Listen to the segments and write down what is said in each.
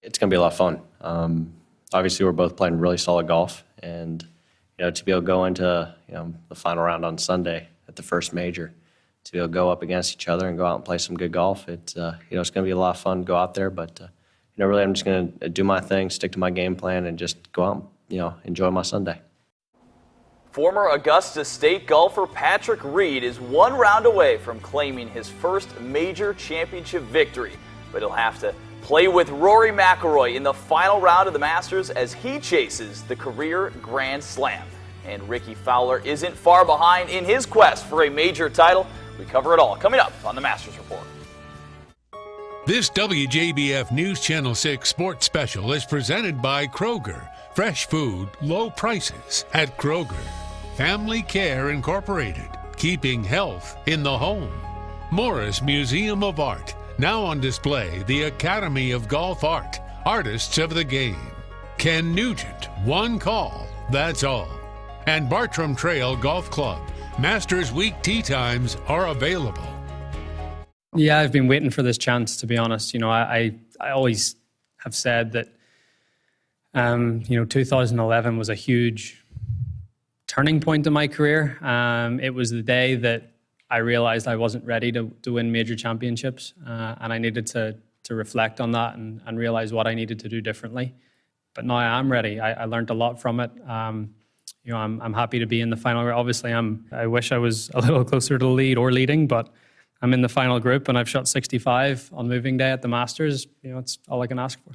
It's going to be a lot of fun. Obviously, we're both playing really solid golf, and to be able to go into the final round on Sunday at the first major, to be able to go up against each other and go out and play some good golf, it's going to be a lot of fun to go out there. But really, I'm just going to do my thing, stick to my game plan, and just go out and enjoy my Sunday. Former Augusta State golfer Patrick Reed is one round away from claiming his first major championship victory, but he'll have to play with Rory McIlroy in the final round of the Masters as he chases the career Grand Slam. And Rickie Fowler isn't far behind in his quest for a major title. We cover it all coming up on the Masters Report. This WJBF News Channel 6 Sports Special is presented by Kroger. Fresh food, low prices at Kroger. Family Care Incorporated, keeping health in the home. Morris Museum of Art, now on display, the Academy of Golf Art, Artists of the Game. Ken Nugent, one call, that's all. And Bartram Trail Golf Club, Masters Week tee times are available. Yeah, I've been waiting for this chance, to be honest. I always have said that 2011 was a huge turning point in my career. It was the day that I realized I wasn't ready to win major championships, and I needed to reflect on that and realize what I needed to do differently. But now I am ready. I learned a lot from it. I'm happy to be in the final. Obviously, I wish I was a little closer to the lead or leading, but I'm in the final group, and I've shot 65 on moving day at the Masters. It's all I can ask for.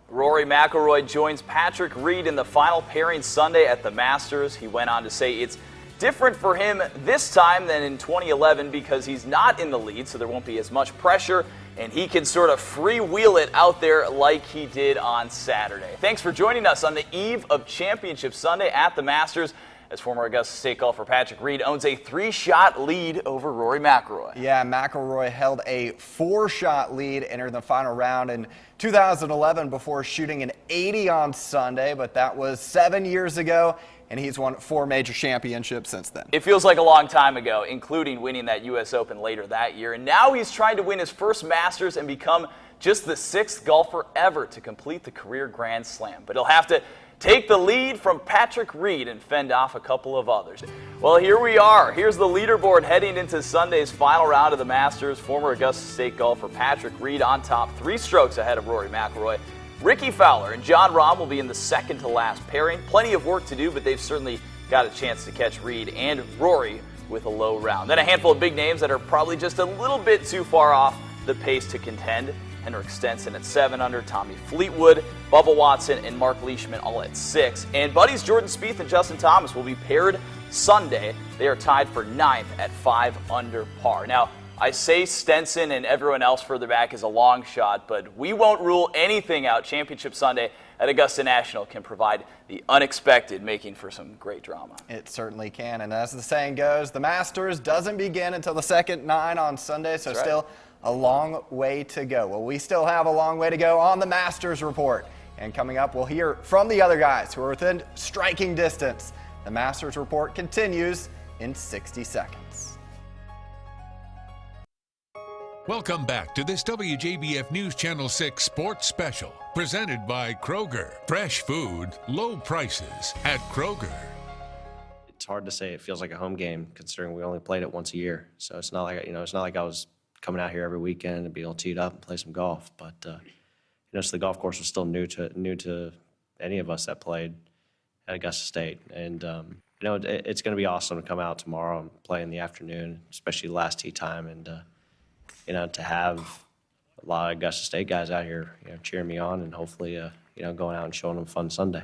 Rory McIlroy joins Patrick Reed in the final pairing Sunday at the Masters. He went on to say it's different for him this time than in 2011 because he's not in the lead, so there won't be as much pressure, and he can sort of freewheel it out there like he did on Saturday. Thanks for joining us on the eve of Championship Sunday at the Masters, as former Augusta State golfer Patrick Reed owns a 3-shot lead over Rory McIlroy. Yeah, McIlroy held a 4-shot lead, entered the final round in 2011 before shooting an 80 on Sunday, but that was 7 years ago, and he's won 4 major championships since then. It feels like a long time ago, including winning that U.S. Open later that year, and now he's trying to win his first Masters and become just the 6th golfer ever to complete the career Grand Slam. But he'll have to take the lead from Patrick Reed and fend off a couple of others. Well, here we are. Here's the leaderboard heading into Sunday's final round of the Masters. Former Augusta State golfer Patrick Reed on top, 3 strokes ahead of Rory McIlroy. Rickie Fowler and Jon Rahm will be in the second to last pairing. Plenty of work to do, but they've certainly got a chance to catch Reed and Rory with a low round. Then a handful of big names that are probably just a little bit too far off the pace to contend. Henrik Stenson at 7 under, Tommy Fleetwood, Bubba Watson, and Mark Leishman all at 6. And buddies Jordan Spieth and Justin Thomas will be paired Sunday. They are tied for 9th at 5 under par. Now, I say Stenson and everyone else further back is a long shot, but we won't rule anything out. Championship Sunday at Augusta National can provide the unexpected, making for some great drama. It certainly can, and as the saying goes, the Masters doesn't begin until the second 9 on Sunday, so still a long way to go. Well, we still have a long way to go on the Masters Report. And coming up, we'll hear from the other guys who are within striking distance. The Masters Report continues in 60 seconds. Welcome back to this WJBF News Channel 6 Sports Special, presented by Kroger. Fresh food, low prices at Kroger. It's hard to say it feels like a home game considering we only played it once a year. So it's not like it's not like I was coming out here every weekend and be all teed up and play some golf. But so the golf course was still new to any of us that played at Augusta State. And it's going to be awesome to come out tomorrow and play in the afternoon, especially last tee time, and to have a lot of Augusta State guys out here, cheering me on, and hopefully going out and showing them a fun Sunday.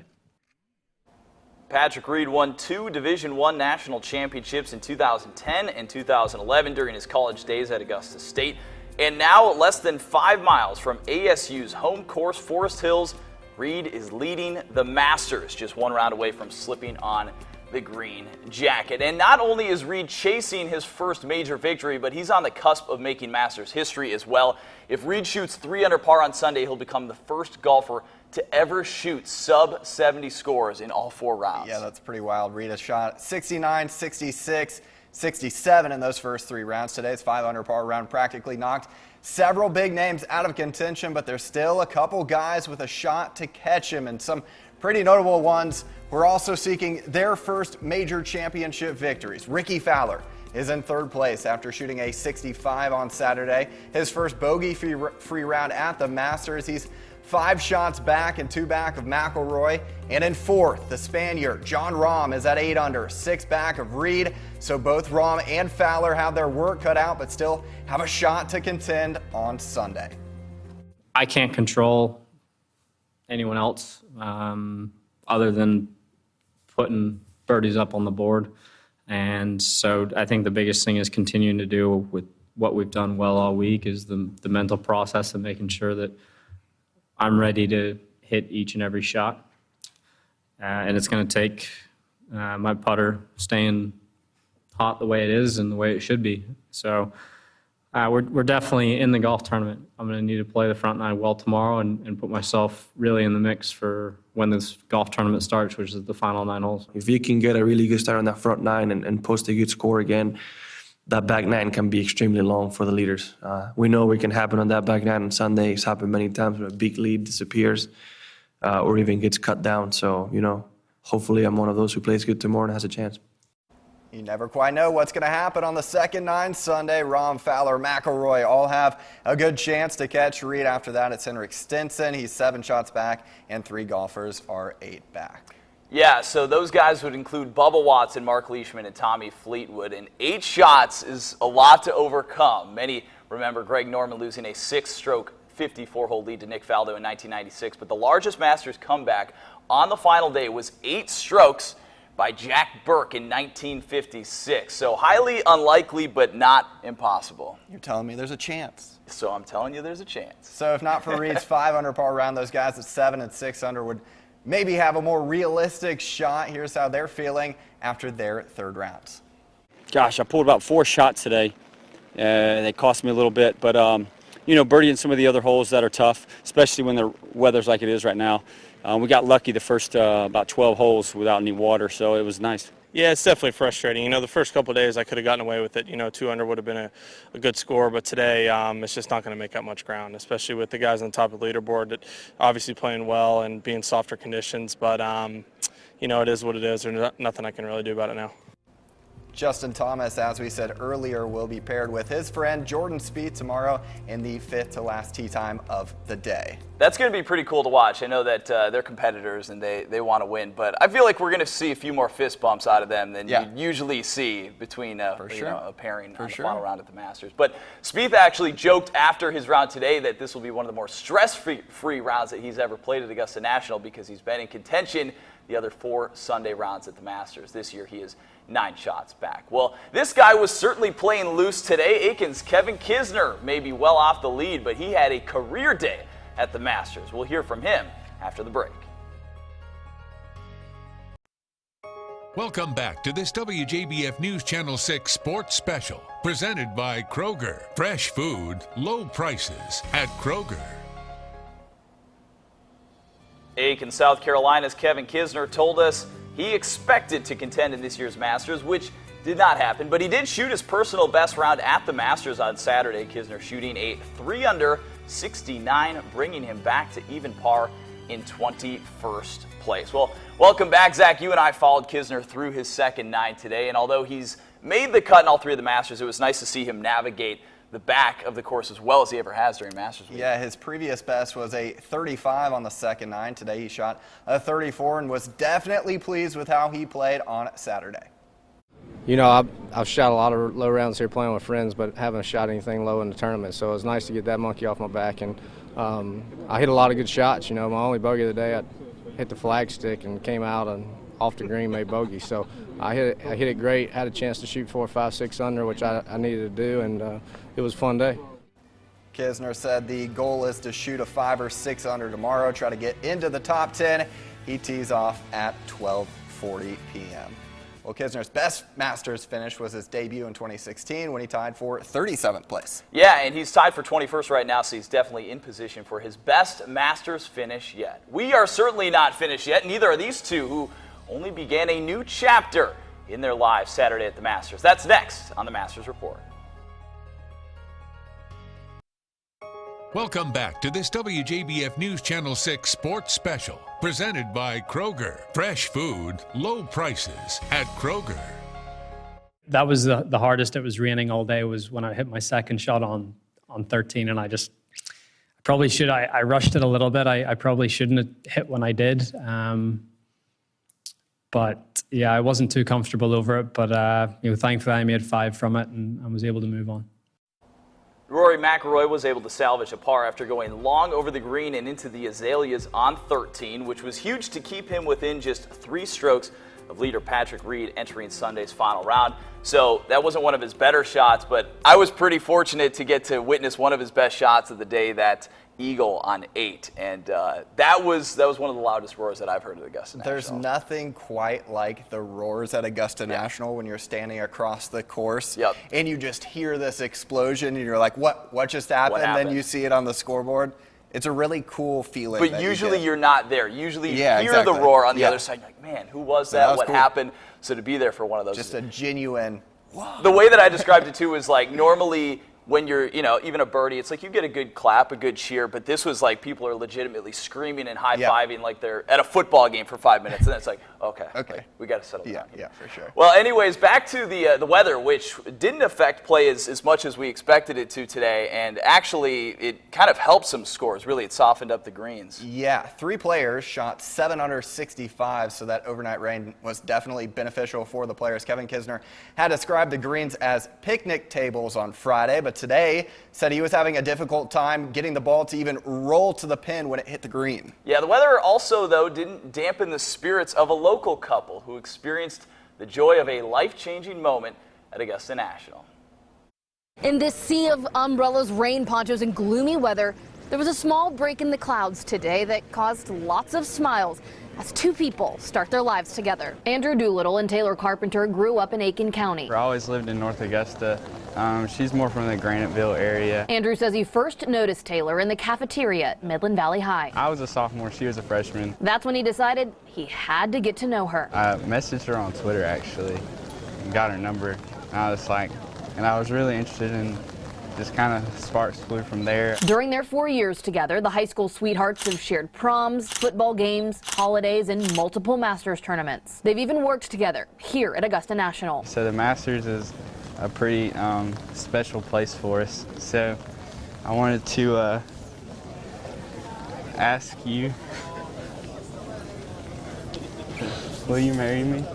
Patrick Reed won 2 Division I national championships in 2010 and 2011 during his college days at Augusta State. And now, less than 5 miles from ASU's home course, Forest Hills, Reed is leading the Masters, just 1 round away from slipping on the green jacket. And not only is Reed chasing his first major victory, but he's on the cusp of making Masters history as well. If Reed shoots 3 under par on Sunday, he'll become the first golfer to ever shoot sub-70 scores in all 4 rounds. Yeah, that's pretty wild. Reed has shot 69, 66, 67 in those first 3 rounds. Today's 5 under par round practically knocked several big names out of contention, but there's still a couple guys with a shot to catch him, and some pretty notable ones who are also seeking their first major championship victories. Rickie Fowler is in third place after shooting a 65 on Saturday. His first bogey-free round at the Masters. He's 5 shots back and 2 back of McIlroy. And in fourth, the Spaniard, Jon Rahm, is at 8 under, 6 back of Reed. So both Rahm and Fowler have their work cut out, but still have a shot to contend on Sunday. I can't control anyone else other than putting birdies up on the board. And so I think the biggest thing is continuing to do with what we've done well all week is the mental process of making sure that I'm ready to hit each and every shot. And it's going to take my putter staying hot the way it is and the way it should be. So we're definitely in the golf tournament. I'm going to need to play the front nine well tomorrow and put myself really in the mix for when this golf tournament starts, which is the final 9 holes. If you can get a really good start on that front nine and post a good score again, that back nine can be extremely long for the leaders. We know what can happen on that back nine on Sunday. It's happened many times when a big lead disappears or even gets cut down. So, hopefully I'm one of those who plays good tomorrow and has a chance. You never quite know what's going to happen on the second 9 Sunday. Rahm, Fowler, McIlroy all have a good chance to catch Reed. After that, it's Henrik Stenson. He's 7 shots back, and 3 golfers are 8 back. Yeah, so those guys would include Bubba Watson, Mark Leishman, and Tommy Fleetwood. And 8 shots is a lot to overcome. Many remember Greg Norman losing a 6-stroke 54-hole lead to Nick Faldo in 1996. But the largest Masters comeback on the final day was 8 strokes by Jack Burke in 1956. So highly unlikely, but not impossible. You're telling me there's a chance. So I'm telling you there's a chance. So if not for Reed's 5 under par round, those guys at 7 and 6 under would maybe have a more realistic shot. Here's how they're feeling after their third rounds. Gosh, I pulled about 4 shots today. They cost me a little bit, but birdieing some of the other holes that are tough, especially when the weather's like it is right now. We got lucky the first about 12 holes without any water, so it was nice. Yeah, it's definitely frustrating. The first couple of days I could have gotten away with it. 2 under would have been a good score, but today it's just not going to make up much ground, especially with the guys on top of the leaderboard that obviously playing well and being softer conditions. But, it is what it is. There's nothing I can really do about it now. Justin Thomas, as we said earlier, will be paired with his friend Jordan Spieth tomorrow in the 5th to last tee time of the day. That's going to be pretty cool to watch. I know that they're competitors and they want to win, but I feel like we're going to see a few more fist bumps out of them than you usually see between a pairing on the final round at the Masters. But Spieth actually joked after his round today that this will be one of the more stress-free rounds that he's ever played at Augusta National because he's been in contention the other 4 Sunday rounds at the Masters. This year he is 9 shots back. Well, this guy was certainly playing loose today. Aiken's Kevin Kisner may be well off the lead, but he had a career day at the Masters. We'll hear from him after the break. Welcome back to this WJBF News Channel 6 Sports Special, presented by Kroger. Fresh food, low prices at Kroger. Aiken, South Carolina's Kevin Kisner told us he expected to contend in this year's Masters, which did not happen, but he did shoot his personal best round at the Masters on Saturday. Kisner shooting a 3 under 69, bringing him back to even par in 21st place. Well, welcome back, Zach. You and I followed Kisner through his second 9 today, and although he's made the cut in all 3 of the Masters, it was nice to see him navigate the back of the course as well as he ever has during Masters week. Yeah, his previous best was a 35 on the second 9. Today he shot a 34 and was definitely pleased with how he played on Saturday. I've shot a lot of low rounds here playing with friends, but haven't shot anything low in the tournament. So it was nice to get that monkey off my back. And I hit a lot of good shots. My only bogey of the day, I hit the flagstick and came out and off the green, made bogey. So I hit it great. Had a chance to shoot 4, 5, 6 under, which I needed to do, and it was a fun day. Kisner said the goal is to shoot a 5 or 6 under tomorrow, try to get into the top 10. He tees off at 12:40 p.m. Well, Kisner's best Masters finish was his debut in 2016 when he tied for 37th place. Yeah, and he's tied for 21st right now, so he's definitely in position for his best Masters finish yet. We are certainly not finished yet, neither are these two who only began a new chapter in their lives Saturday at the Masters. That's next on the Masters Report. Welcome back to this WJBF News Channel 6 Sports Special, presented by Kroger. Fresh food, low prices at Kroger. That was the hardest. It was raining all day was when I hit my second shot on 13, and I probably should. I rushed it a little bit. I probably shouldn't have hit when I did. But yeah, I wasn't too comfortable over it. But thankfully I made 5 from it and I was able to move on. Rory McIlroy was able to salvage a par after going long over the green and into the azaleas on 13, which was huge to keep him within just 3 strokes of leader Patrick Reed entering Sunday's final round. So that wasn't one of his better shots, but I was pretty fortunate to get to witness one of his best shots of the day, that eagle on 8, and that was one of the loudest roars that I've heard at Augusta National. There's nothing quite like the roars at Augusta National when you're standing across the course and you just hear this explosion and you're like, what just happened? Then you see it on the scoreboard. It's a really cool feeling. But usually you're not there. Usually you hear the roar on the other side. You're like, man, who was that? What happened? So to be there for one of those. Just a genuine, wow. The way that I described it too is like normally when you're, even a birdie, it's like you get a good clap, a good cheer, but this was like people are legitimately screaming and high-fiving like they're at a football game for 5 minutes, and it's like, okay, we got to settle down. Yeah, for sure. Well, anyways, back to the weather, which didn't affect play as much as we expected it to today, and actually it kind of helped some scores. Really, it softened up the greens. Yeah, 3 players shot 7 under 65, so that overnight rain was definitely beneficial for the players. Kevin Kisner had described the greens as picnic tables on Friday, but today said he was having a difficult time getting the ball to even roll to the pin when it hit the green. Yeah, the weather also, though, didn't dampen the spirits of a local couple who experienced the joy of a life-changing moment at Augusta National. In this sea of umbrellas, rain, ponchos, and gloomy weather, there was a small break in the clouds today that caused lots of smiles as 2 people start their lives together. Andrew Doolittle and Taylor Carpenter grew up in Aiken County. I always lived in North Augusta. She's more from the Graniteville area. Andrew says he first noticed Taylor in the cafeteria at Midland Valley High. I was a sophomore, she was a freshman. That's when he decided he had to get to know her. I messaged her on Twitter actually, and got her number. And I was really interested in just kind of sparks flew from there. During their 4 years together, the high school sweethearts have shared proms, football games, holidays, and multiple Masters tournaments. They've even worked together here at Augusta National. So the Masters is a pretty special place for us. So I wanted to ask you, will you marry me?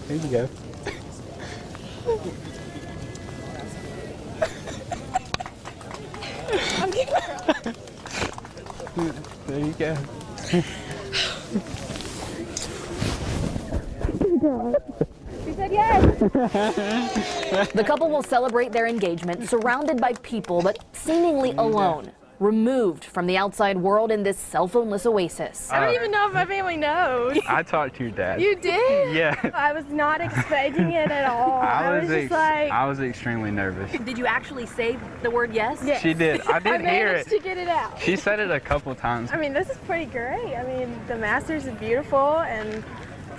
There you go. There you go. She said yes. The couple will celebrate their engagement surrounded by people, but seemingly alone. Removed from the outside world in this cell phoneless oasis. I don't even know if my family knows. I talked to your dad. You did? Yeah. I was not expecting it at all. I was just like... I was extremely nervous. Did you actually say the word yes? Yes. She did. I did hear it. I managed to get it out. She said it a couple times. I mean, this is pretty great. I mean, the Masters is beautiful and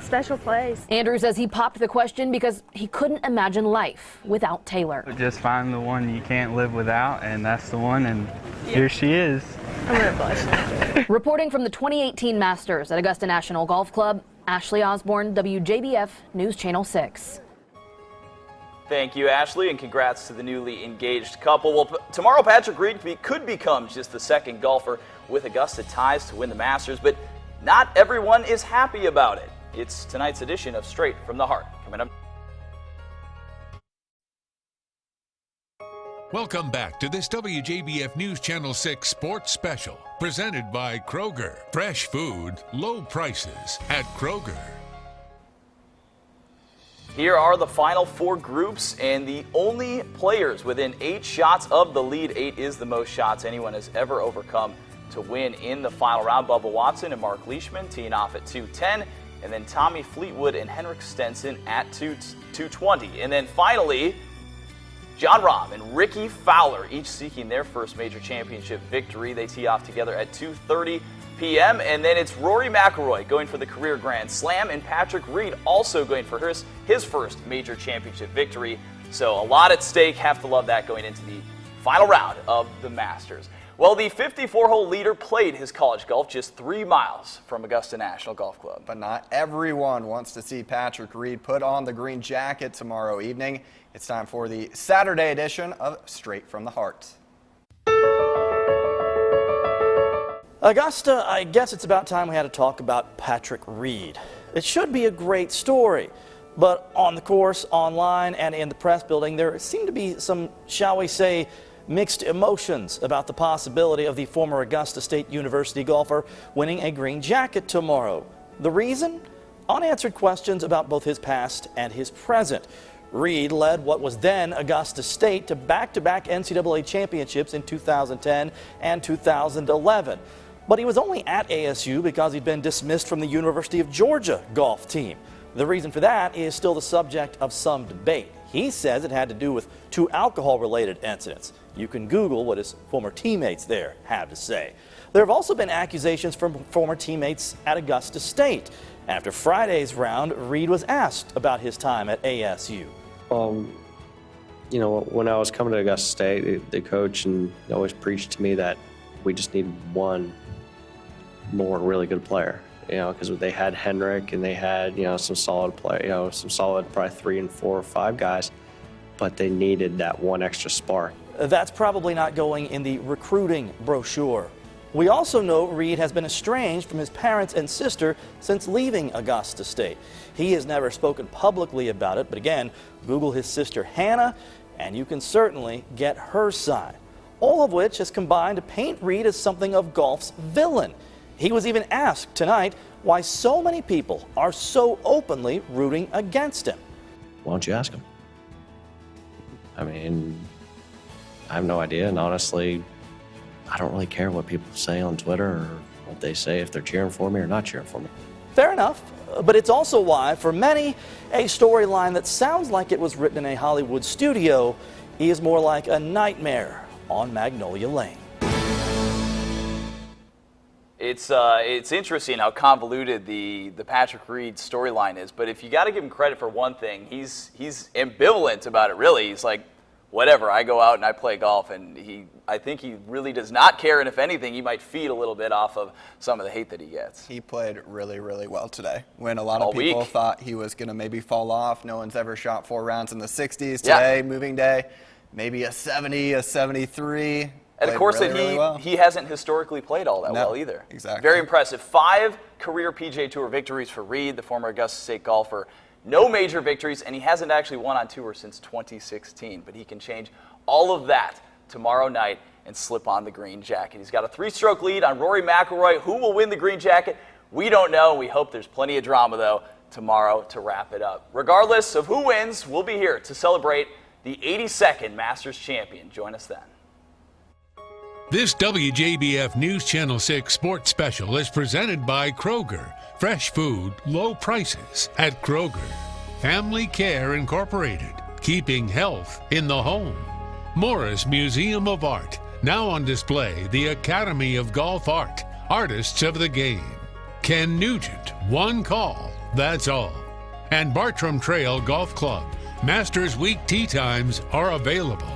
special place. Andrew says he popped the question because he couldn't imagine life without Taylor. Just find the one you can't live without, and that's the one, and here she is. I'm gonna blush. Reporting from the 2018 Masters at Augusta National Golf Club, Ashley Osborne, WJBF News Channel 6. Thank you, Ashley, and congrats to the newly engaged couple. Well, tomorrow Patrick Reed could become just the 2nd golfer with Augusta ties to win the Masters, but not everyone is happy about it. It's tonight's edition of Straight from the Heart. Coming up. Welcome back to this WJBF News Channel 6 Sports Special, presented by Kroger. Fresh food, low prices at Kroger. Here are the final 4 groups, and the only players within 8 shots of the lead. 8 is the most shots anyone has ever overcome to win in the final round. Bubba Watson and Mark Leishman teeing off at 210. And then Tommy Fleetwood and Henrik Stenson at 220. And then finally, Jon Rahm and Rickie Fowler, each seeking their first major championship victory. They tee off together at 230. p.m. And then it's Rory McIlroy going for the career Grand Slam, and Patrick Reed also going for his first major championship victory. So a lot at stake. Have to love that going into the final round of the Masters. Well, the 54-hole leader played his college golf just 3 miles from Augusta National Golf Club. But not everyone wants to see Patrick Reed put on the green jacket tomorrow evening. It's time for the Saturday edition of Straight from the Heart. Augusta, I guess it's about time we had to talk about Patrick Reed. It should be a great story, but on the course, online, and in the press building, there seem to be some, shall we say, mixed emotions about the possibility of the former Augusta State University golfer winning a green jacket tomorrow. The reason? Unanswered questions about both his past and his present. Reed led what was then Augusta State to back-to-back NCAA championships in 2010 and 2011. But he was only at ASU because he'd been dismissed from the University of Georgia golf team. The reason for that is still the subject of some debate. He says it had to do with 2 alcohol-related incidents. You can Google what his former teammates there have to say. There have also been accusations from former teammates at Augusta State. After Friday's round, Reed was asked about his time at ASU. You know, when I was coming to Augusta State, the coach always preached to me that we just need one more really good player. You know, because they had Henrik and they had, some solid play, some solid probably 3 and 4 or 5 guys, but they needed that one extra spark. That's probably not going in the recruiting brochure. We also know Reed has been estranged from his parents and sister since leaving Augusta State. He has never spoken publicly about it, but again, Google his sister Hannah, and you can certainly get her side. All of which has combined to paint Reed as something of golf's villain. He was even asked tonight why so many people are so openly rooting against him. Why don't you ask him? I mean, I have no idea, and honestly, I don't really care what people say on Twitter or what they say, if they're cheering for me or not cheering for me. Fair enough, but it's also why, for many, a storyline that sounds like it was written in a Hollywood studio is more like a nightmare on Magnolia Lane. It's interesting how convoluted the Patrick Reed storyline is, but if you got to give him credit for one thing, he's ambivalent about it, really. He's like, whatever, I go out and I play golf, and I think he really does not care, and if anything, he might feed a little bit off of some of the hate that he gets. He played really, really well today. When a lot of people thought he was going to maybe fall off, no one's ever shot 4 rounds in the 60s today, moving day, maybe a 70, a 73. And of course, he hasn't historically played all that well either. Exactly. Very impressive. 5 career PGA Tour victories for Reed, the former Augusta State golfer. No major victories, and he hasn't actually won on tour since 2016. But he can change all of that tomorrow night and slip on the green jacket. He's got a 3-stroke lead on Rory McIlroy. Who will win the green jacket? We don't know. We hope there's plenty of drama, though, tomorrow to wrap it up. Regardless of who wins, we'll be here to celebrate the 82nd Masters champion. Join us then. This WJBF News Channel 6 Sports Special is presented by Kroger. Fresh food, low prices at Kroger. Family Care Incorporated, keeping health in the home. Morris Museum of Art, now on display, the Academy of Golf Art, Artists of the Game. Ken Nugent, one call, that's all. And Bartram Trail Golf Club, Masters Week tee times are available.